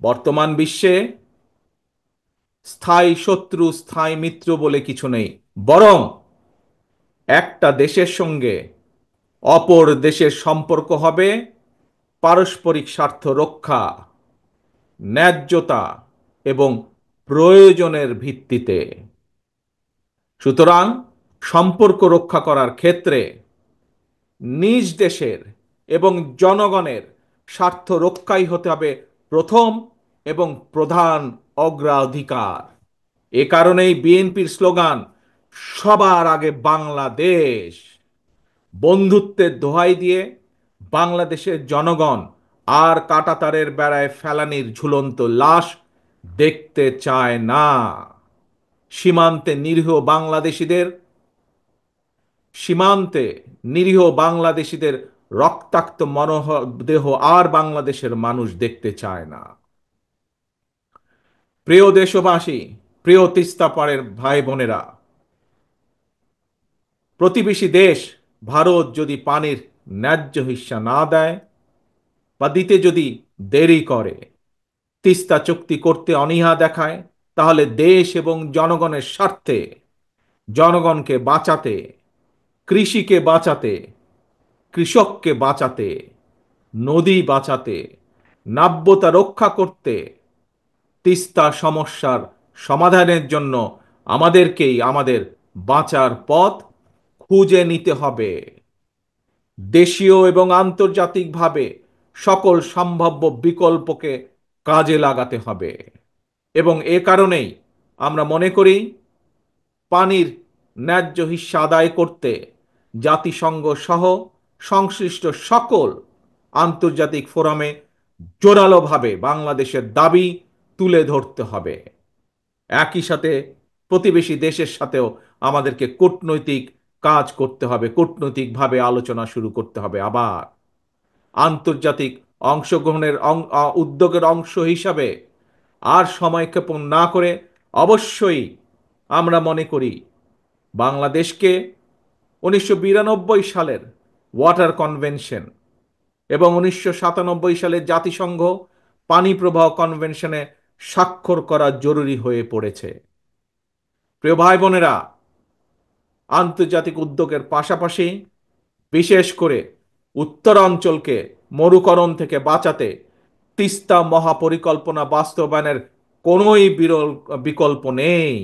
বর্তমান বিশ্বে স্থায়ী শত্রু স্থায়ী মিত্র বলে কিছু নেই, বরং একটা দেশের সঙ্গে অপর দেশের সম্পর্ক হবে পারস্পরিক স্বার্থ রক্ষা, ন্যায্যতা এবং প্রয়োজনের ভিত্তিতে। সুতরাং সম্পর্ক রক্ষা করার ক্ষেত্রে নিজ দেশের এবং জনগণের স্বার্থ রক্ষাই হতে হবে প্রথম এবং প্রধান অগ্রাধিকার। এ কারণেই বিএনপির স্লোগান সবার আগে বাংলাদেশ। বন্ধুত্বের দোহাই দিয়ে বাংলাদেশের জনগণ আর কাঁটাতারের বেড়ায় ফেলানির ঝুলন্ত লাশ দেখতে চায় না। সীমান্তে নিরীহ বাংলাদেশিদের সীমান্তে নিরীহ বাংলাদেশিদের রক্তাক্ত মরদেহ আর বাংলাদেশের মানুষ দেখতে চায় না। প্রিয় দেশবাসী, প্রিয় তিস্তা পাড়ের ভাই বোনেরা, প্রতিবেশী দেশ ভারত যদি পানির ন্যায্য হিস্সা না দেয় বা দিতে যদি দেরি করে, তিস্তা চুক্তি করতে অনীহা দেখায়, তাহলে দেশ এবং জনগণের স্বার্থে, জনগণকে বাঁচাতে, কৃষিকে বাঁচাতে, কৃষককে বাঁচাতে, নদী বাঁচাতে, নাব্যতা রক্ষা করতে, তিস্তা সমস্যার সমাধানের জন্য আমাদেরকেই আমাদের বাঁচার পথ খুঁজে নিতে হবে। দেশীয় এবং আন্তর্জাতিকভাবে সকল সম্ভাব্য বিকল্পকে কাজে লাগাতে হবে। এবং এ কারণেই আমরা মনে করি পানির ন্যায্য হিস্যা আদায় করতে জাতিসংঘ সহ সংশ্লিষ্ট সকল আন্তর্জাতিক ফোরামে জোরালোভাবে বাংলাদেশের দাবি তুলে ধরতে হবে। একই সাথে প্রতিবেশী দেশের সাথেও আমাদেরকে কূটনৈতিক কাজ করতে হবে, কূটনৈতিকভাবে আলোচনা শুরু করতে হবে। আবার আন্তর্জাতিক অংশগ্রহণের উদ্যোগের অংশ হিসাবে আর সময়ক্ষেপণ না করে অবশ্যই আমরা মনে করি বাংলাদেশকে 1992 সালের ওয়াটার কনভেনশন এবং 1997 সালের জাতিসংঘ পানি প্রবাহ কনভেনশনে স্বাক্ষর করা জরুরি হয়ে পড়েছে। প্রিয় ভাই বোনেরা, আন্তর্জাতিক উদ্যোগের পাশাপাশি বিশেষ করে উত্তরাঞ্চলকে মরুকরণ থেকে বাঁচাতে তিস্তা মহাপরিকল্পনা বাস্তবায়নের কোনোই বিকল্প নেই।